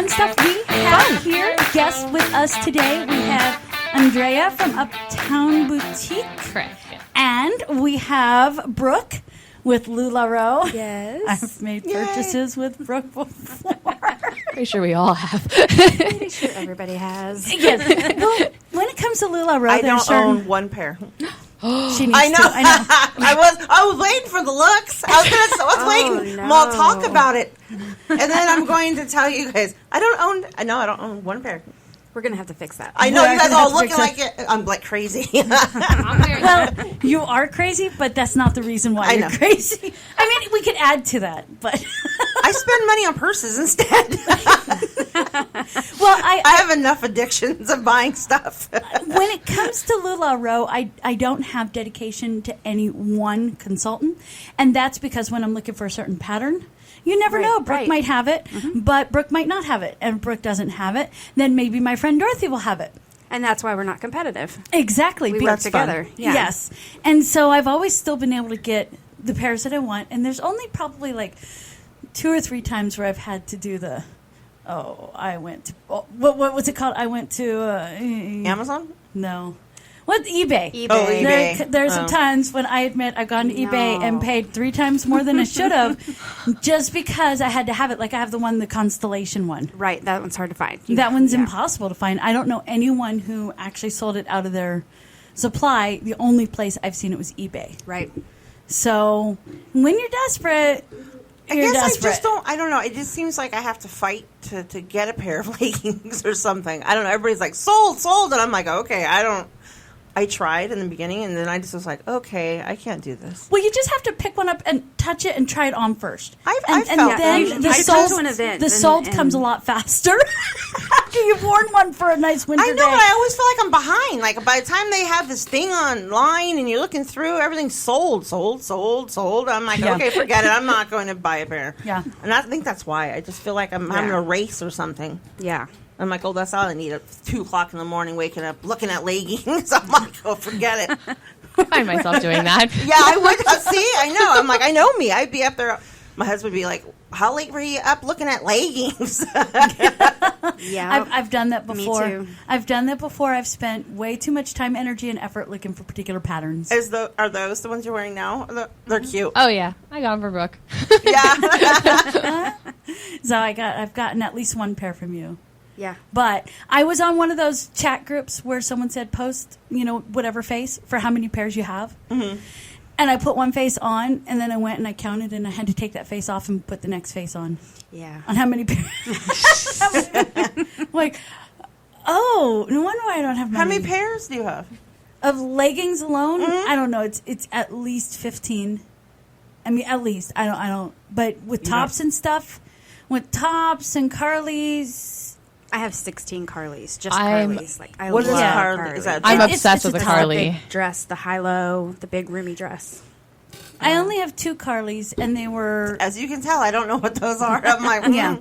fun stuff. We have here guests with us today. We have Andrea from Uptown Boutique. Correct. And we have Brooke with LuLaRoe. Yes. I've made purchases with Brooke before. Pretty sure we all have. Pretty sure everybody has. Yes. Well, when it comes to LuLaRoe, I don't own one pair. She needs I know. to. I know. I was waiting for the looks. I was waiting. no. Well, I'll talk about it, and then I'm going to tell you guys. I don't own one pair. We're going to have to fix that. I know Yeah, you guys I all have to looking fix like it. I'm like crazy. Well, you are crazy, but that's not the reason why I you're know. crazy. I mean, we could add to that, but I spend money on purses instead. well, I have enough addictions of buying stuff. when it comes to LuLaRoe, I don't have dedication to any one consultant, and that's because when I'm looking for a certain pattern, you never know. Brooke might have it, but Brooke might not have it, and if Brooke doesn't have it, then maybe my friend Dorothy will have it. And that's why we're not competitive. Exactly. We work together. Yeah. Yes. And so I've always still been able to get the pairs that I want, and there's only probably like 2 or 3 times where I've had to do the, what was it called? I went to Amazon? No. What? eBay. eBay. Oh, eBay. There's some times when I admit I've gone to eBay and paid 3 times more than I should have just because I had to have it. Like I have the Constellation one. Right. That one's hard to find. That one's impossible to find. I don't know anyone who actually sold it out of their supply. The only place I've seen it was eBay. Right. So when you're desperate, you're desperate. I don't know. It just seems like I have to fight to get a pair of leggings or something. I don't know. Everybody's like, sold. And I'm like, okay, I tried in the beginning, and then I just was like, okay, I can't do this. Well, you just have to pick one up and touch it and try it on first. I've and felt then that. the sold comes a lot faster after you've worn one for a nice winter I know, day. but I always feel like I'm behind. Like, by the time they have this thing online and you're looking through, everything's sold. I'm like, okay, forget it. I'm not going to buy a pair. Yeah. And I think that's why. I just feel like I'm having a race or something. Yeah. I'm like, that's all I need at 2 o'clock in the morning, waking up, looking at leggings. I'm like, forget it. I find myself doing that. Yeah, I would. See, I know. I'm like, I know me. I'd be up there. My husband would be like, how late were you up looking at leggings? Yeah. I've done that before. Me too. I've done that before. I've spent way too much time, energy, and effort looking for particular patterns. Are those the ones you're wearing now? They're cute. Oh, yeah. I got them for Brooke. Yeah. So I've gotten at least one pair from you. Yeah. But I was on one of those chat groups where someone said post, whatever face for how many pairs you have. Mm-hmm. And I put one face on, and then I went and I counted, and I had to take that face off and put the next face on. Yeah. On how many pairs. Like, no wonder why I don't have money. How many pairs do you have? Of leggings alone? I don't know. It's at least 15. I mean, at least. I don't. But with tops and stuff, with tops and Carlies. I have 16 Carlies. Just I'm- Carlies. Like I What is love a Carly? Carly. Is that I'm It's obsessed with a a top. Carly. The big dress, the high-low, the big roomy dress. I only have 2 Carlies, and they were... As you can tell, I don't know what those are. I'm like, Yeah.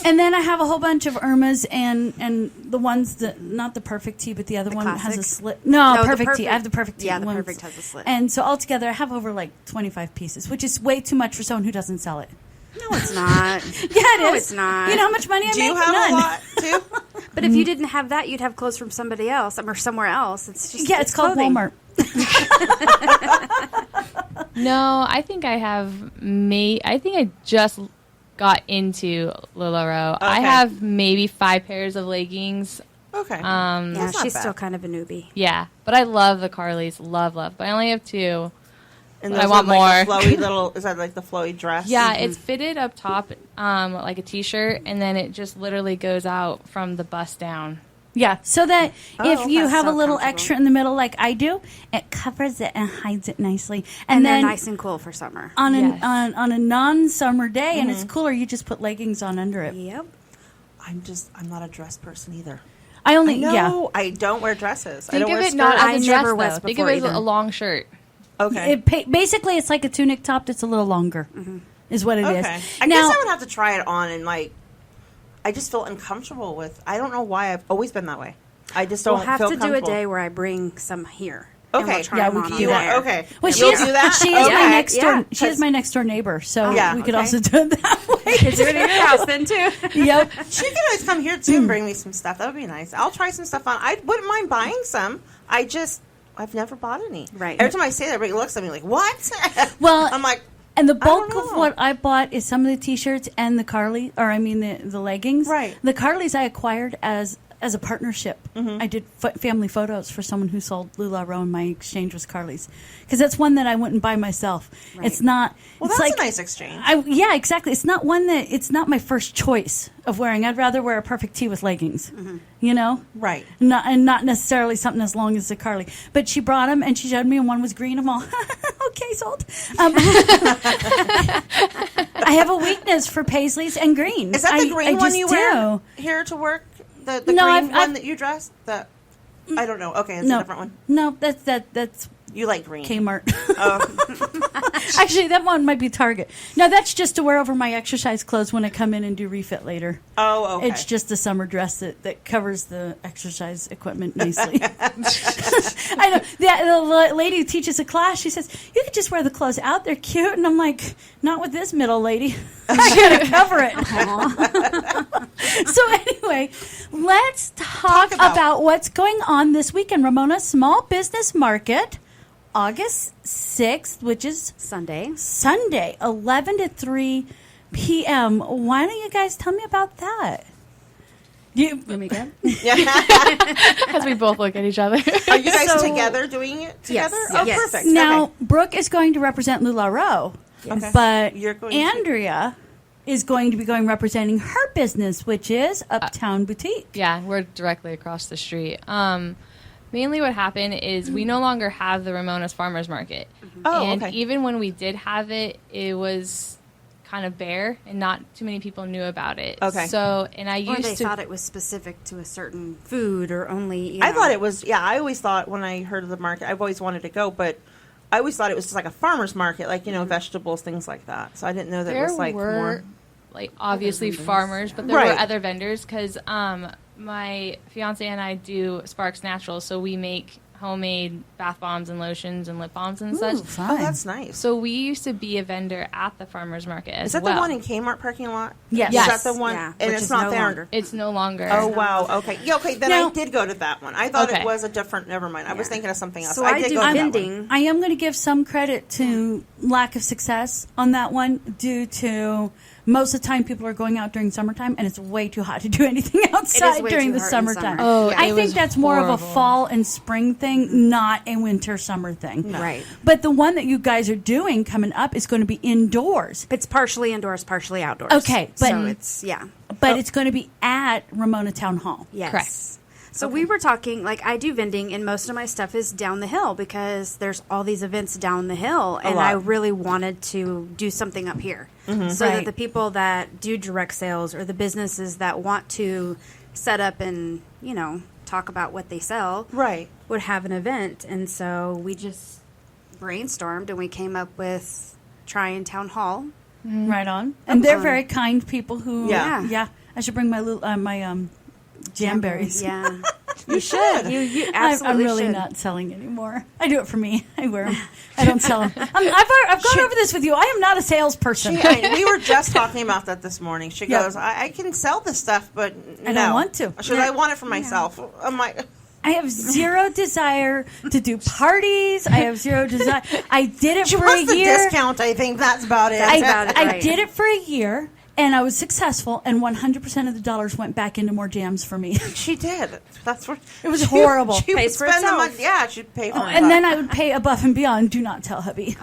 And then I have a whole bunch of Irmas and the ones that... Not the Perfect Tee, but the other one has a classic? slit. No, No, the Perfect Tee. I Perfect- have the Perfect Tee. yeah, the ones. Perfect has a slit. And so altogether, I have over like 25 pieces, which is way too much for someone who doesn't sell it. No, it's not. Yeah, it No, is. it's not. You know how much money I do make? you have None. a lot, too? But if you didn't have that, you'd have clothes from somebody else or somewhere else. It's just Yeah, it's called clothing. Walmart. No, I think I have I think I just got into LuLaRoe. I Okay. have maybe 5 pairs of leggings. Okay. Yeah, That's not she's bad. still kind of a newbie. Yeah, but I love the Carlies. Love. But I only have 2. And I those want are like more. the flowy little, is that like the flowy dress? Yeah, it's fitted up top like a t-shirt, and then it just literally goes out from the bust down. Yeah, so that if you that's have so a little comfortable. extra in the middle like I do, it covers it and hides it nicely. And then they're nice and cool for summer. on Yes. on a non-summer day, and it's cooler, you just put leggings on under it. Yep. I'm not a dress person either. I only No, I don't wear dresses. I Think don't of wear it not skirts. as I a dress, never was though. Think of before it as either. a long shirt. Okay. Basically, it's like a tunic top that's a little longer, is what it is. Okay. I Now, guess I would have to try it on and like. I just feel uncomfortable with. I don't know why I've always been that way. I just don't We'll have feel to do a comfortable. day where I bring some here. and Okay. we'll try Yeah, them we on can on do that. there. Okay. Well, You'll do that? she is my Okay. next door. Yeah. She is my next door neighbor, so Yeah, we could okay. also do it that way. You can do it in your house then too. Yep. She could always come here too and bring me some stuff. That would be nice. I'll try some stuff on. I wouldn't mind buying some. I've never bought any. Right. Every time I say that, everybody looks at me like, "What?" Well, I'm like, and the I bulk don't of know. what I bought is some of the T-shirts and the the leggings. Right. The Carlys I acquired as a partnership. Mm-hmm. I did family photos for someone who sold LuLaRoe, and my exchange was Carly's, because that's one that I wouldn't buy myself. Right. It's not. well, it's that's like, a nice exchange. Yeah, exactly. It's not one that it's not my first choice of wearing. I'd rather wear a perfect tee with leggings. You know, Right. not necessarily something as long as the Carly. But she brought them and she showed me, and one was green. I'm all okay, sold. I have a weakness for paisleys and green. Is that the green one just you do. wear here to work? The No, green I've- one that you dress? I don't know. Okay, it's a different one. No, that's You like green. Kmart. Oh. Actually, that one might be Target. No, that's just to wear over my exercise clothes when I come in and do refit later. Oh, okay. It's just a summer dress that covers the exercise equipment nicely. I know. The lady who teaches a class, she says, you could just wear the clothes out. They're cute. And I'm like, not with this middle lady. I got to cover it. So anyway, let's talk about what's going on this weekend. Ramona Small Business Market, August 6th, which is Sunday, 11 to 3 p.m. Why don't you guys tell me about that? Let me go. As we both look at each other. Are you guys together doing it together? Yes. Oh, Yes. perfect. Now, Okay. Brooke is going to represent LuLaRoe, Okay. but You're going to- Andrea is going to be representing her business, which is Uptown Boutique. Yeah, we're directly across the street. Mainly what happened is we no longer have the Ramona's Farmers Market. Oh, and okay. even when we did have it, it was kind of bare and not too many people knew about it. Okay. So, and I Or used they to... thought it was specific to a certain food or only. I thought it was, I always thought when I heard of the market, I've always wanted to go, but I always thought it was just like a farmer's market, like, vegetables, things like that. So I didn't know that it there was like were, more. like, obviously farmers, but there Right. were other vendors because my fiance and I do Sparks Natural, so we make homemade bath bombs and lotions and lip balms and such. Fine. Oh, that's nice. So we used to be a vendor at the farmers market as Is that well. the one in Kmart parking lot? Yes. Yes. Is that the one? Yeah, and which it's is not no there. longer. It's no longer. Oh, wow. Okay. Yeah, okay. Then Now- I did go to that one. I thought Okay. it was a different, never mind. I was Yeah. thinking of something else. So I I did do go to that one. vending. I am going to give some credit to lack of success on that one due to most of the time people are going out during summertime and it's way too hot to do anything outside way during too the hot in summertime. summer. Oh, Yeah. I it think was that's more of a horrible. fall and spring thing, not a winter summer thing. Right. But the one that you guys are doing coming up is going to be indoors. It's partially indoors, partially outdoors. Okay, but- so it's But it's going to be at Ramona Town Hall. yes. Correct. So we were talking, like, I do vending, and most of my stuff is down the hill because there's all these events down the hill, and lot. I really wanted to do something up here so Right. that the people that do direct sales or the businesses that want to set up and, talk about what they sell Right. would have an event. And so we just brainstormed, and we came up with trying Town Hall. Right on. And they're very kind people who. Yeah. Yeah. I should bring my jamberries. Yeah. You should. You absolutely I'm really should. not selling anymore. I do it for me. I wear them. I don't sell them. I've gone over this with you. I am not a salesperson. We were just talking about that this morning. She Yeah. goes, I can sell this stuff, but I don't want to. She goes, I want it for myself. I'm like, I have zero desire to do parties. I have zero desire. I did it she for a wants the year. discount. I think that's about it. That's about it. I Right. did it for a year, and I was successful, and 100% of the dollars went back into more jams for me. She did. That's what It was horrible. She would Pays for spend the itself. money. Yeah, she'd pay for it. And then I would pay above and beyond. Do not tell hubby.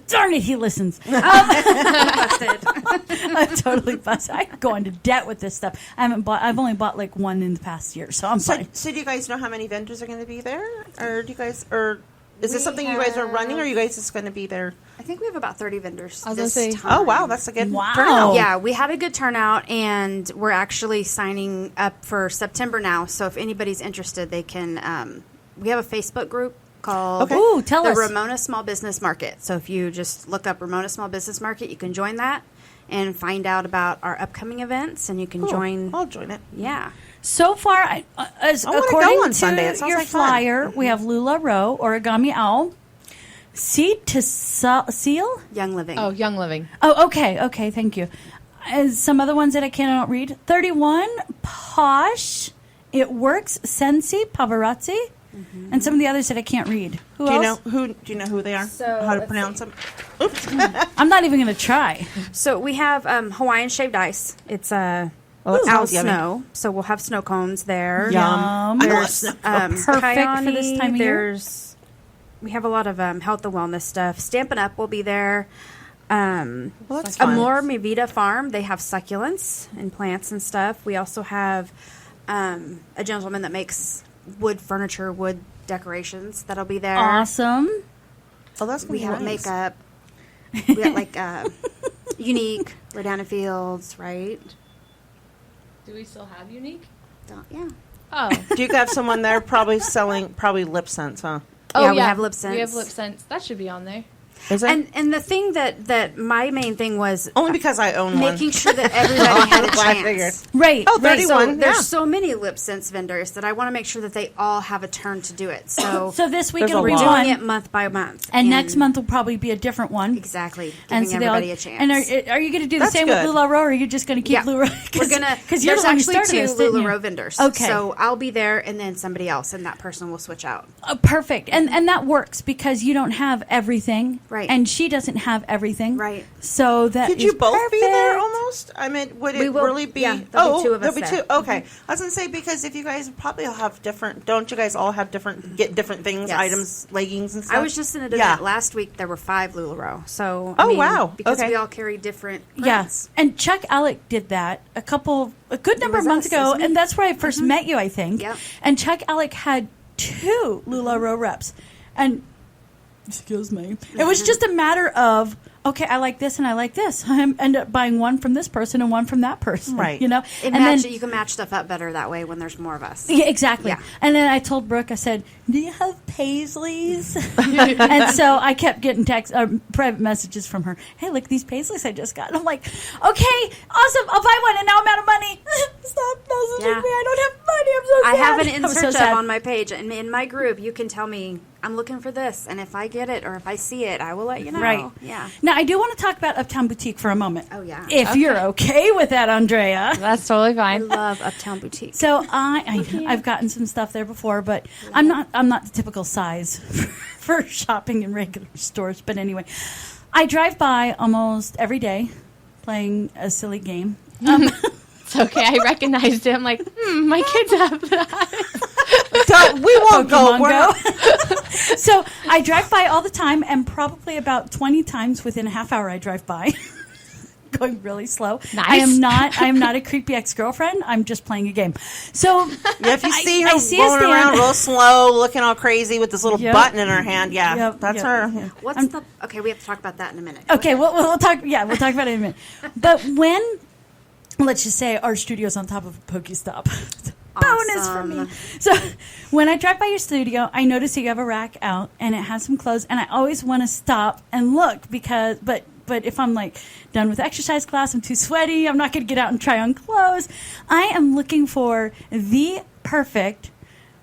Darn it, he listens. Busted. I'm totally busted. I could go into debt with this stuff. I've only bought like one in the past year, so I'm fine. So do you guys know how many vendors are going to be there, or do you guys, or is this We something you guys are running, or have- you guys just going to be there? I think we have about 30 vendors. I was gonna this say- time. Oh wow, that's a good Wow. turnout. Yeah, we had a good turnout, and we're actually signing up for September now. So if anybody's interested, they can. We have a Facebook group called Okay. Ooh, tell the us. Ramona Small Business Market. So if you just look up Ramona Small Business Market, you can join that. and find out about our upcoming events, and you can Cool. join. I'll join it. Yeah. So far, as I wanna go according on to Sunday. It sounds your like fun. flyer, we have Lula Row, Origami Owl, Seed to Seal. Young Living. Oh, Young Living. Oh, okay, thank you. Some other ones that I cannot read. 31, Posh, It Works, Sensi, Pavarazzi, and some of the others that I can't read. Who Do you else? know who they are? So, How to let's pronounce them? I'm not even going to try. So we have Hawaiian shaved ice. It's that out sounds yummy. snow, so we'll have snow cones there. Yum. I love There's snow. Perfect for this Kyani, time of year. We have a lot of health and wellness stuff. Stampin' Up will be there. Well, that's fun. Amor Mi Vida Farm, they have succulents and plants and stuff. We also have a gentleman that makes wood furniture, wood decorations that'll be there. Awesome. Oh, that's gonna We be have nice. makeup. We got like Unique, Rodana Fields, right? Do we still have Unique? Yeah. Oh. Do you have someone there probably selling lip scents, huh? Yeah, we have lip We have scents. lip scents. That should be on there. Is it? And the thing that my main thing was Only because I own one. making sure that everybody had a That's what I figured. chance. Right. Oh, right. 31. So there's yeah. so many lip sense vendors that I want to make sure that they all have a turn to do it. So, So this week There's it'll a be lot. one, doing it month by month. and next month will probably be a different one. Exactly. And Giving so they'll- everybody a chance. And are you going to do the That's same good. with Lula Row, or are you just going to keep Yeah. Lula? We're gonna because you're there's the one who actually started two this, didn't Lula you? Row vendors. Okay. So I'll be there and then somebody else, and that person will switch out. Perfect, and that works because you don't have everything, Right. And she doesn't have everything, Right. So that Could you is both be there perfect. almost? I mean, would We it will- really be? yeah, there'll be two of us there'll be there. two. Okay, I was gonna say because if you guys probably all have different, don't you guys all have get different things, Yes. items, leggings and stuff? I was just in an Yeah. event last week. There were 5 Lula Row. So Oh, wow. because Okay. we all carry different Yeah, prints. and Chuck Alec did that a good number of was months us, ago, isn't it? and that's where I 1st met you, I think. Yep. And Chuck Alec had 2 Lula Row reps, and excuse me, it was just a matter of, okay, I like this and I like this. I end up buying one from this person and one from that person, Right. You know, It and match, then you can match stuff up better that way when there's more of us. yeah, exactly. Yeah. And then I told Brooke, I said, "Do you have paisleys?" And so I kept getting private messages from her. Hey, look, these paisleys I just got. And I'm like, okay, awesome, I'll buy one. And now I'm out of money. Stop messaging Yeah. me. I don't have money. I'm so sad. I have an I in was so search sad. of on my page, and in my group, you can tell me I'm looking for this, and if I get it or if I see it, I will let you know. Right. Yeah. Now I do want to talk about Uptown Boutique for a moment. Oh, yeah. If you're okay with that, Andrea. That's totally I fine. love Uptown Boutique. So I've gotten some stuff there before, but I'm not the typical size for shopping in regular stores. But anyway, I drive by almost every day playing a silly game. It's okay. I recognized it. I'm like, my kids have that. Don't, we won't go. Pokemon We're Go. not- So I drive by all the time, and probably about 20 times within a half hour I drive by. Going really slow. Nice. I am not a creepy ex-girlfriend. I'm just playing a game. So Yeah, if you see her I see us rolling there. around real slow, looking all crazy with this little Yep. button in her hand, yeah, Yep, that's yep. her. Yeah. What's the? Okay, we have to talk about that in a minute. Okay, we'll talk. Yeah, we'll talk about it in a minute. But when, let's just say, our studio's on top of a Pokestop, bonus for me. So when I drive by your studio, I notice that you have a rack out and it has some clothes, and I always want to stop and look because, but if I'm like done with exercise class, I'm too sweaty, I'm not going to get out and try on clothes. I am looking for the perfect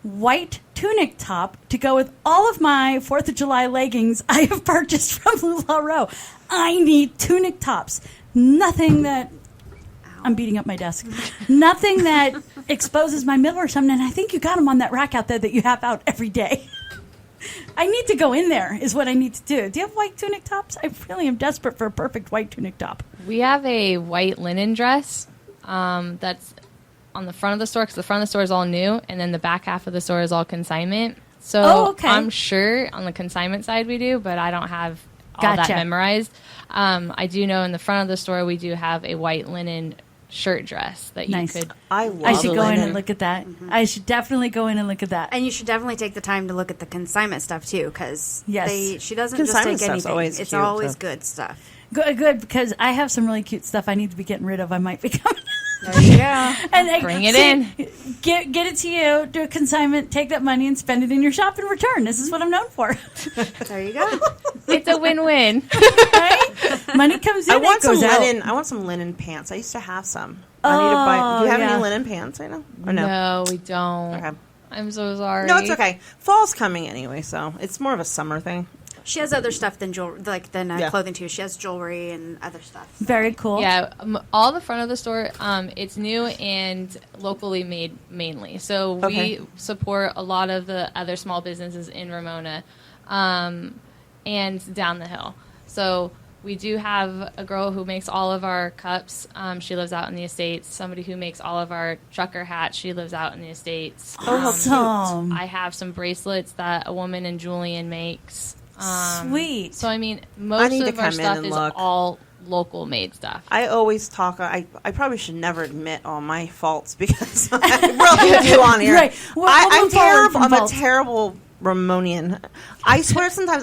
white tunic top to go with all of my 4th of July leggings I have purchased from Lula Row. I need tunic tops. Nothing that... I'm beating up my desk. Nothing that exposes my middle or something. And I think you got them on that rack out there that you have out every day. I need to go in there is what I need to do. Do you have white tunic tops? I really am desperate for a perfect white tunic top. We have a white linen dress that's on the front of the store because the front of the store is all new, and then the back half of the store is all consignment. So Oh, okay. I'm sure on the consignment side we do, but I don't have all Gotcha. that memorized. I do know in the front of the store we do have a white linen shirt dress that Nice. you could. I love I should go in linen. and look at that. I should definitely go in and look at that. And you should definitely take the time to look at the consignment stuff too, because Yes. she doesn't Consignment just take stuff's anything. always It's cute, always so. good stuff. Good, because I have some really cute stuff I need to be getting rid of. I might be coming. There you go. And Bring it in. Get it to you, do a consignment, take that money and spend it in your shop and return. This is what I'm known for. There you go. It's a win-win. Right? Money comes in, I want it goes some out. linen. I want some linen pants. I used to have some. I need to buy. Do you have any linen pants right now? Or no? No, we don't. Okay. I'm so sorry. No, it's okay. Fall's coming anyway, so it's more of a summer thing. She has other stuff than jewelry, Yeah. clothing too. She has jewelry and other stuff. Very cool. Yeah, all the front of the store, it's new and locally made mainly. So Okay. we support a lot of the other small businesses in Ramona and down the hill. So we do have a girl who makes all of our cups. She lives out in the estates. Somebody who makes all of our trucker hats. She lives out in the estates. Awesome. I have some bracelets that a woman in Julian makes. Sweet. So, I mean, I most need to of our come in stuff and is look. all local made stuff. I always talk. I probably should never admit all my faults because I really do on here. Right. We'll I'm move forward terrible. from I'm a faults. terrible Ramonian. I swear, sometimes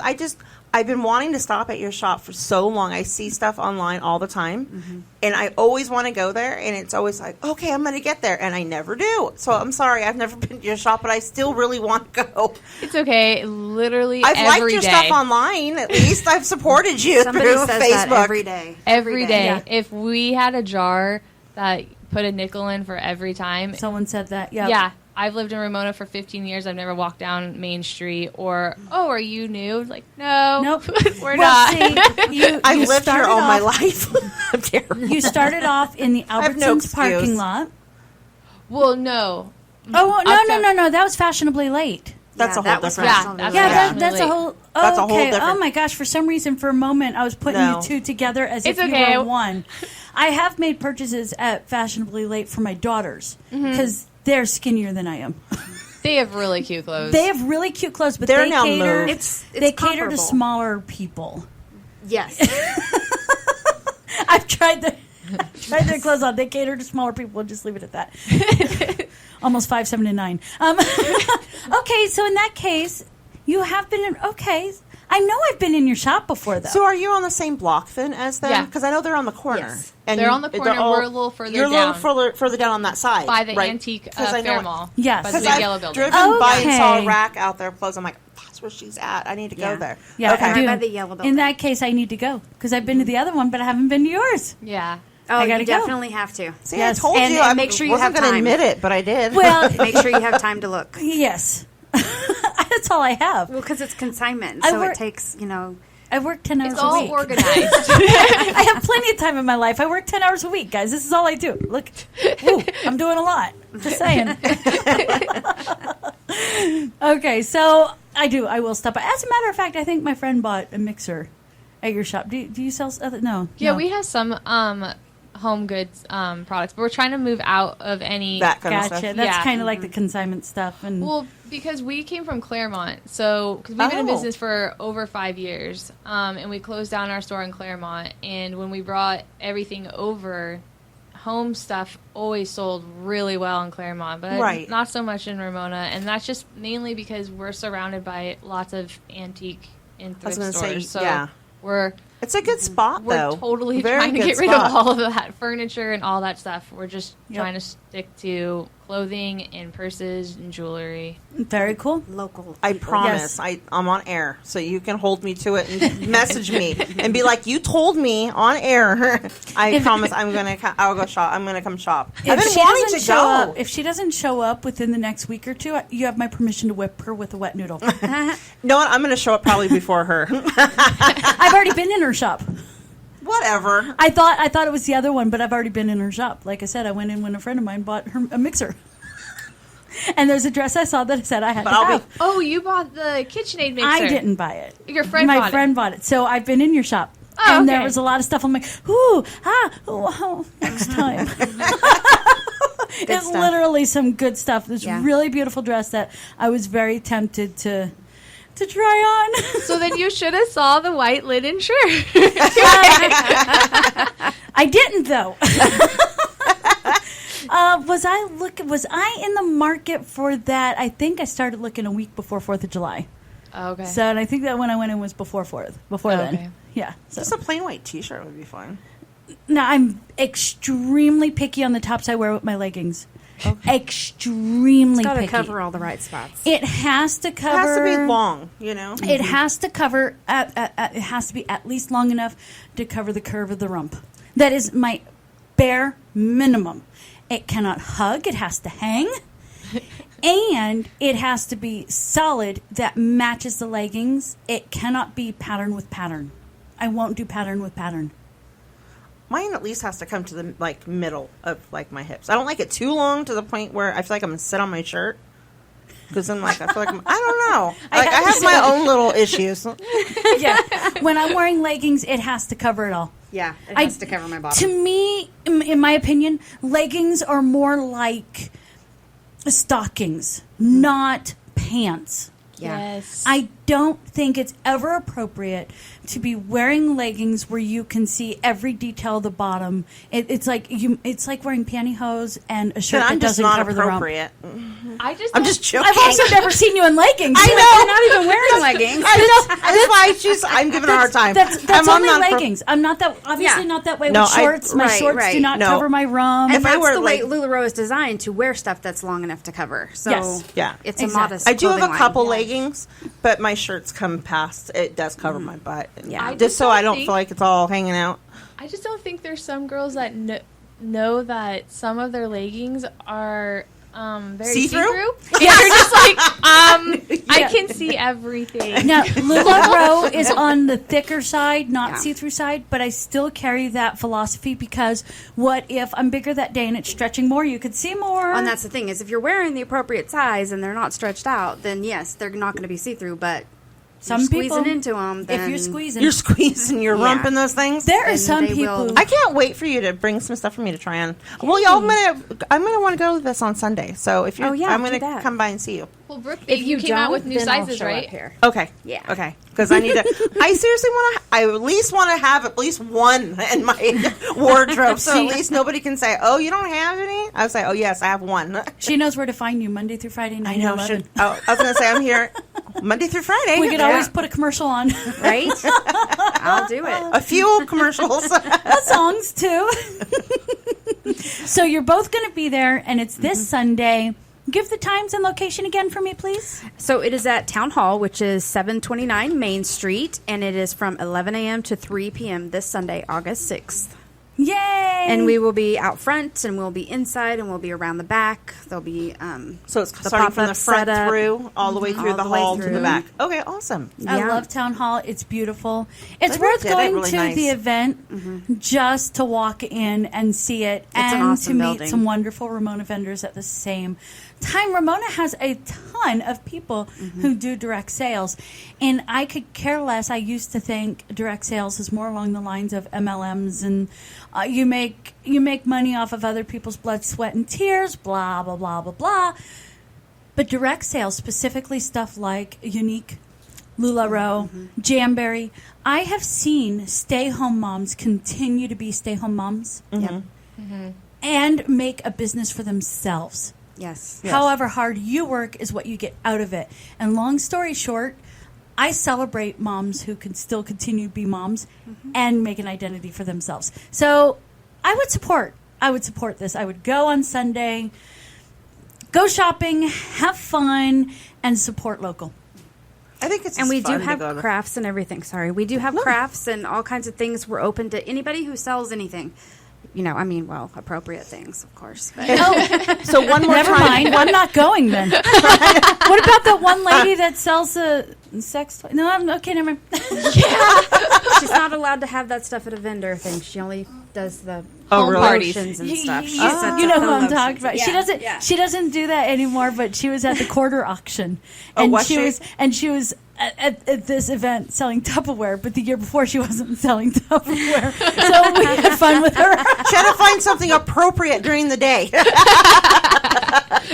I've been wanting to stop at your shop for so long. I see stuff online all the time, and I always want to go there, and it's always like, okay, I'm going to get there, and I never do. So I'm sorry, I've never been to your shop, but I still really want to go. It's okay. Literally I've liked every your day. stuff online. At least I've supported you Somebody through says Facebook. that every day. Every day. Yeah. If we had a jar that put a nickel in for every time, Someone said that. Yeah. yeah. I've lived in Ramona for 15 years. I've never walked down Main Street or, oh, are you new? Like, no. Nope. We're Well, not. see, I've you lived here started all my off- life. I'm terrible. You started off in the have no Albertsons excuse. parking lot. Well, no. Oh, I've no. That was fashionably late. That's a whole that was different. fashionably Yeah, late. Yeah, Fashionably that's a late. whole. Oh, That's a whole okay. different- Oh my gosh! For some reason, for a moment, I was putting No. the two together as It's if you okay. were one. I have made purchases at Fashionably Late for my daughters because they're skinnier than I am. They have really cute clothes. They have really cute clothes, but They're they now cater. moved. It's they cater to comparable. smaller people. Yes. I've tried their clothes on. They cater to smaller people. We'll just leave it at that. Almost 5, 7, and 9. Okay, so in that case, you have been in. Okay, I know I've been in your shop before, though. So are you on the same block then as them? Yeah. Because I know they're on the corner. Yes. And They're on the corner, we're a little further You're a little down. further down on that side. by the right? antique 'Cause I know Fair it- Mall. Yes. By the Because big I've yellow building. driven by and saw a Okay. rack out there closed. I'm like, that's where she's at. I need to go there. Yeah, okay. I do. Right by the yellow building. In that case, I need to go because I've been to the other one, but I haven't been to yours. Yeah. Oh, I you gotta go. definitely have to. See, Yes. I told And- you. and I make sure you wasn't have gonna time. admit it, but I did. Well, Make sure you have time to look. yes, that's all I have. Well, because it's consignment, I so work- it takes, I work 10 hours It's a all week. organized. I have plenty of time in my life. I work 10 hours a week, guys. This is all I do. Look, ooh, I'm doing a lot. Just saying. Okay, so I do. I will stop by. As a matter of fact, I think my friend bought a mixer at your shop. Do you sell other? No. Yeah, no. we have some home goods products, but we're trying to move out of any. that kind of Gotcha. stuff. That's Yeah. kind of like the consignment stuff. And Well, because we came from Claremont, so because we've been in Oh. business for over 5 years, and we closed down our store in Claremont. And when we brought everything over, home stuff always sold really well in Claremont, but Right. not so much in Ramona. And that's just mainly because we're surrounded by lots of antique and I was thrift gonna say, stores. So yeah. we're It's a good spot, we're though. totally Very trying to good get rid spot. of all of that furniture and all that stuff. We're just Yep. trying to stick to clothing and purses and jewelry. very cool. Local. I people. promise. Yes. I'm on air, so you can hold me to it and message me and be like, "You told me on air." I promise. I'll go shop. I'm gonna come shop. I've been she wanting doesn't to show go. up, if she doesn't show up within the next week or two, you have my permission to whip her with a wet noodle. No, I'm gonna show up probably before her. I've already been in her shop. Whatever. I thought it was the other one, but I've already been in her shop. Like I said, I went in when a friend of mine bought her a mixer. And there's a dress I saw that said I had But to I'll be- have. Oh, you bought the KitchenAid mixer. I didn't buy it. Your friend My bought it. friend bought it. So I've been in your shop. Oh, and there okay. was a lot of stuff. I'm like, ooh, next time. It's stuff. literally some good stuff. This Yeah. really beautiful dress that I was very tempted to try on. So then you should have saw the white linen shirt. I didn't though. Was I in the market for that? I think I started looking a week before 4th of July. Okay. So, and I think that when I went in was before Okay. then. Yeah. So Just a plain white T-shirt would be fine. now I'm extremely picky on the tops I wear with my leggings. Extremely It's got to picky. cover all the right spots. It has to cover. It has to be long, you know. It has to cover. It has to be at least long enough to cover the curve of the rump. That is my bare minimum. It cannot hug. It has to hang. And it has to be solid that matches the leggings. It cannot be pattern with pattern. I won't do pattern with pattern. Mine at least has to come to the like middle of like my hips. I don't like it too long to the point where I feel like I'm gonna sit on my shirt. Because I'm like, I feel like I don't know. Like I have my own little issues. Yeah. When I'm wearing leggings, it has to cover it all. Yeah, it has to cover my bottom. To me, in my opinion, leggings are more like stockings, not pants. Yeah. Yes. I don't think it's ever appropriate to be wearing leggings where you can see every detail of the bottom. It's like wearing pantyhose and a shirt Then that I'm just doesn't not cover the rump. appropriate. I'm just joking. I've also never seen you in leggings. I You're not even wearing leggings. I know. That's why I'm giving her a hard time. That's I'm only not leggings. I'm not that obviously Yeah. not that way No, with shorts. My right, shorts right. do not No. cover my rump. And If I that's were, the way like- LuLaRoe is designed to wear stuff that's long enough to cover. So Yes. Yeah. it's Exactly. a modest. I do have a clothing couple line. leggings, but my shirts come past. It does cover my butt. Yeah. I Just so don't I don't think- feel like it's all hanging out. I just don't think there's some girls that know that some of their leggings are very See-through? see-through. Yeah, you're just like, I can see everything. Now, LuLaRoe is on the thicker side, not Yeah. see-through side, but I still carry that philosophy because what if I'm bigger that day and it's stretching more? You could see more. And that's the thing is, if you're wearing the appropriate size and they're not stretched out, then yes, they're not going to be see through. But Some you're squeezing people, into them. Then if you're squeezing, You're squeezing your rump Yeah. in those things. there are and some they people. will- I can't wait for you to bring some stuff for me to try on. Well, y'all, I'm gonna want to go to this on Sunday. So if you, Oh, yeah, I'm do gonna that. come by and see you. Well, Brooke, If you came out don't, with new then I'll sizes, show right? up here. Okay. Yeah. Okay. Because I need to. I seriously want to. I at least want to have at least one in my wardrobe, so at least nobody can say, "Oh, you don't have any." I'll say, "Oh, yes, I have one." She knows where to find you Monday through Friday, 9 I know. to 11. Should, oh, I was gonna say I'm here Monday through Friday. We could always put a commercial on. Right? I'll do it. a few commercials. Songs, too. So you're both going to be there, and it's this Sunday. Give the times and location again for me, please. So it is at Town Hall, which is 729 Main Street, and it is from 11 a.m. to 3 p.m. this Sunday, August 6th. Yay! And we will be out front, and we'll be inside, and we'll be around the back. There'll be So it's the starting from the pop-up front setup. through all the way through All the the way hall to the through. back. Okay, awesome. I Yeah. love Town Hall. It's beautiful. It's They worth did it going really to nice. the event just to walk in and see it an and awesome to meet building. some wonderful Ramona vendors at the same time. Ramona has a ton of people who do direct sales, and I could care less. I used to think direct sales is more along the lines of MLMs, and you make money off of other people's blood, sweat, and tears, blah, blah, blah, blah, blah. But direct sales, specifically stuff like Unique, LuLaRoe, Jamberry, I have seen stay-home moms continue to be stay-home moms Yep. and make a business for themselves. Yes. Yes. However hard you work is what you get out of it. And long story short, I celebrate moms who can still continue to be moms and make an identity for themselves. So I would support this. I would go on Sunday, go shopping, have fun, and support local. I think it's And we do fun to have go to- crafts and everything. Sorry. We do have crafts and all kinds of things. We're open to anybody who sells anything. You know, I mean, well, appropriate things, of course. But So one more Never time. mind. I'm not going then. What about that one lady that sells a sex toy? No, I'm okay. Never mind. she's not allowed to have that stuff at a vendor thing. She only does the Oh, home really? lotions and stuff. She sets You know up who the I'm talking lotions. about. Yeah, She doesn't. yeah. She doesn't do that anymore. But she was at the quarter auction, Oh, and was she she? was at this event selling Tupperware. But the year before, she wasn't selling Tupperware. So we had fun with her. Try to find something appropriate during the day.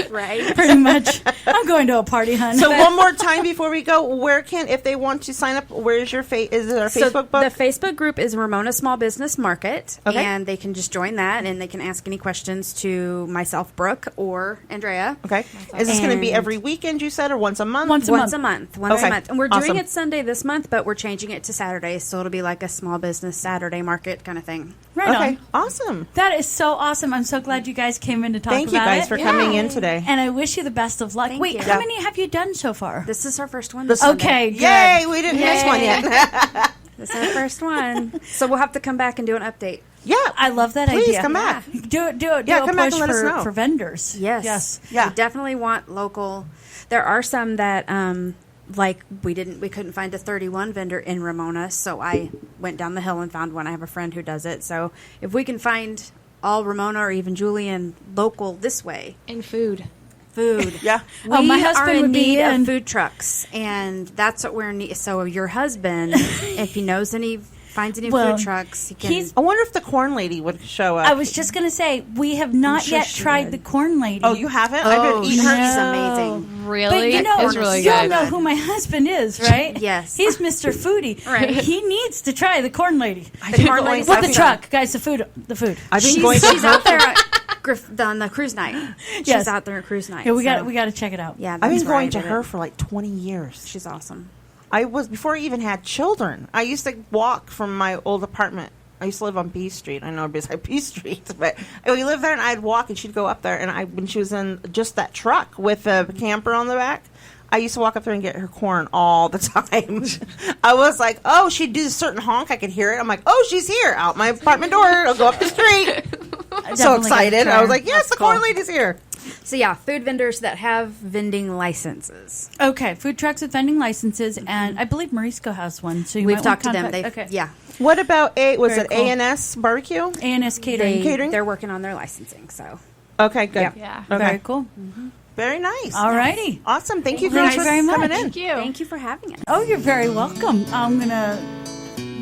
Right. Pretty much. I'm going to a party, hun. So one more time before we go, where can, if they want to sign up, where is your is it our So Facebook book? the Facebook group is Ramona Small Business Market, Okay. and they can just join that, and they can ask any questions to myself, Brooke, or Andrea. Okay. Is this going to be And- every weekend, you said, or once a month? Once a Once month. a month. Once Okay. a month. And we're doing Awesome. it Sunday this month, but we're changing it to Saturday, so it'll be like a small business Saturday market kind of thing. Right Okay, on. awesome. That is so awesome. I'm so glad you guys came in to talk Thank you about guys it. for coming in today. And I wish you the best of luck. Thank Wait, you. how Yeah. many have you done so far? This is our first one. Okay, good. Yay, we didn't miss one yet. This is our first one. So we'll have to come back and do an update. Yeah, I love that please idea. come back. Do Yeah, a come back push and let us know. for vendors. Yes. Yeah. We definitely want local. There are some that like we couldn't find a 31 vendor in Ramona, so I went down the hill and found one. I have a friend who does it. So if we can find all Ramona or even Julian local this way, And food. food. Yeah. Oh, my We husband are in would be need in. of food trucks, and that's what we're in need. So your husband, if he knows finds any Well, food trucks, he can. he's- I wonder if the corn lady would show up. I was just going to say, we have not sure yet she tried would. the corn lady. Oh, you haven't? I've Oh, been eating her. she's No. amazing. Really? But you know, It's really you'll good. know who my husband is, right? Yes. He's Mr. Foodie. Right. He needs to try the corn lady. The corn lady's With the awesome. truck, guys, the food. I've been going to She's her. out there on the cruise night. She's Yes. out there on cruise night. Yeah, we so- got to check it out. Yeah, I've that's been where I going to did her it. for like 20 years. She's awesome. I was before I even had children. I used to walk from my old apartment. I used to live on B Street. I know everybody's like B Street, but we lived there, and I'd walk, and she'd go up there. And when she was in just that truck with a camper on the back, I used to walk up there and get her corn all the time. I was like, oh, she'd do a certain honk. I could hear it. I'm like, oh, she's here. Out my apartment door. I'll go up the street. So excited. I was like, yes, That's the corn cool. lady's here. So yeah, food vendors that have vending licenses. Okay, food trucks with vending licenses, and I believe Morisco has one. So you We've might talked to want them. contact- They okay. yeah. What about was Very it cool. A&S Barbecue? A&S Catering. Catering? They're working on their licensing. So Okay, good. Yeah. Yeah. Okay. Very cool. Very nice. All righty. Awesome. Thank you Thank guys you for very much. coming in. Thank you. thank you for having us. Oh, you're very welcome. I'm going to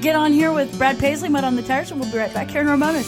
get on here with Brad Paisley, Mud on the Tires, and we'll be right back here in Ramona.